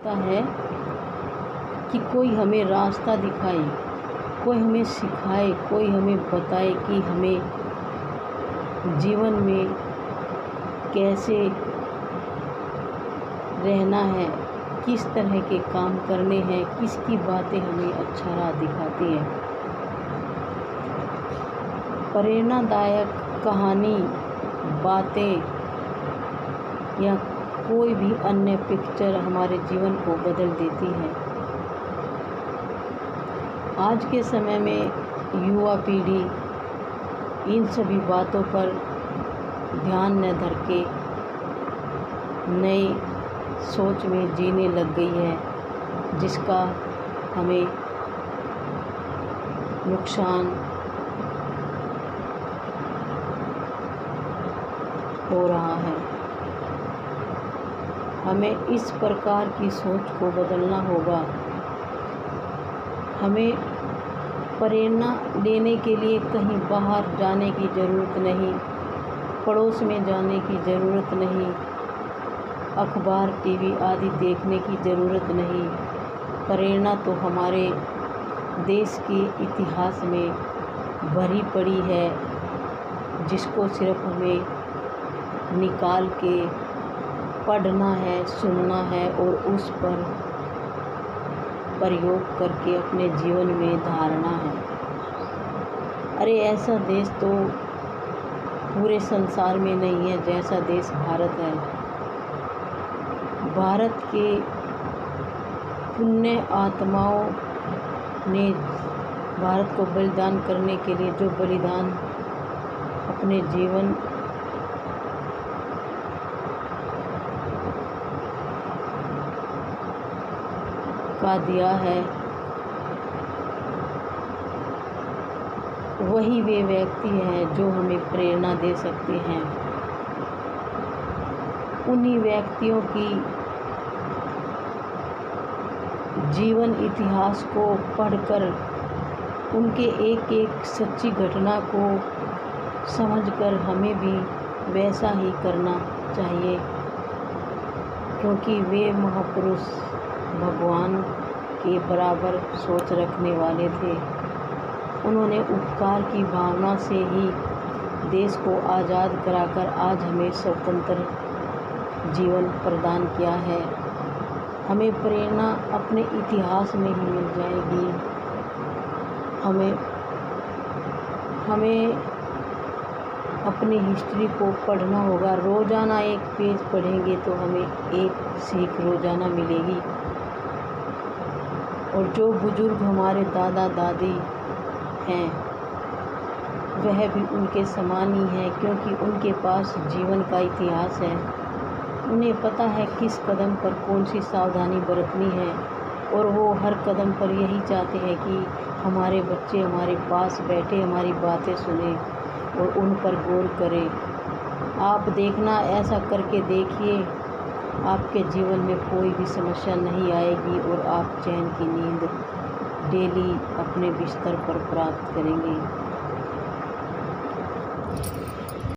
लगता है कि कोई हमें रास्ता दिखाए, कोई हमें सिखाए, कोई हमें बताए कि हमें जीवन में कैसे रहना है, किस तरह के काम करने हैं, किसकी बातें हमें अच्छा राह दिखाती हैं। प्रेरणादायक कहानी, बातें या कोई भी अन्य पिक्चर हमारे जीवन को बदल देती है। आज के समय में युवा पीढ़ी इन सभी बातों पर ध्यान न धर के नई सोच में जीने लग गई है, जिसका हमें नुकसान हो रहा है। हमें इस प्रकार की सोच को बदलना होगा। हमें प्रेरणा लेने के लिए कहीं बाहर जाने की ज़रूरत नहीं, पड़ोस में जाने की ज़रूरत नहीं, अखबार, टीवी आदि देखने की ज़रूरत नहीं। प्रेरणा तो हमारे देश के इतिहास में भरी पड़ी है, जिसको सिर्फ हमें निकाल के पढ़ना है, सुनना है और उस पर प्रयोग करके अपने जीवन में धारना है। अरे ऐसा देश तो पूरे संसार में नहीं है जैसा देश भारत है। भारत के पुण्य आत्माओं ने भारत को बलिदान करने के लिए जो बलिदान अपने जीवन का दिया है, वही वे व्यक्ति हैं जो हमें प्रेरणा दे सकते हैं। उन्हीं व्यक्तियों की जीवन इतिहास को पढ़कर, उनके एक एक सच्ची घटना को समझकर हमें भी वैसा ही करना चाहिए, क्योंकि वे महापुरुष भगवान के बराबर सोच रखने वाले थे। उन्होंने उपकार की भावना से ही देश को आज़ाद कराकर आज हमें स्वतंत्र जीवन प्रदान किया है। हमें प्रेरणा अपने इतिहास में ही मिल जाएगी। हमें अपनी हिस्ट्री को पढ़ना होगा। रोज़ाना एक पेज पढ़ेंगे तो हमें एक सीख रोज़ाना मिलेगी। और जो बुज़ुर्ग हमारे दादा दादी हैं, वह भी उनके समान ही हैं, क्योंकि उनके पास जीवन का इतिहास है। उन्हें पता है किस कदम पर कौन सी सावधानी बरतनी है, और वो हर कदम पर यही चाहते हैं कि हमारे बच्चे हमारे पास बैठे हमारी बातें सुने और उन पर गौर करें। आप देखना, ऐसा करके देखिए, आपके जीवन में कोई भी समस्या नहीं आएगी और आप चैन की नींद डेली अपने बिस्तर पर प्राप्त करेंगे।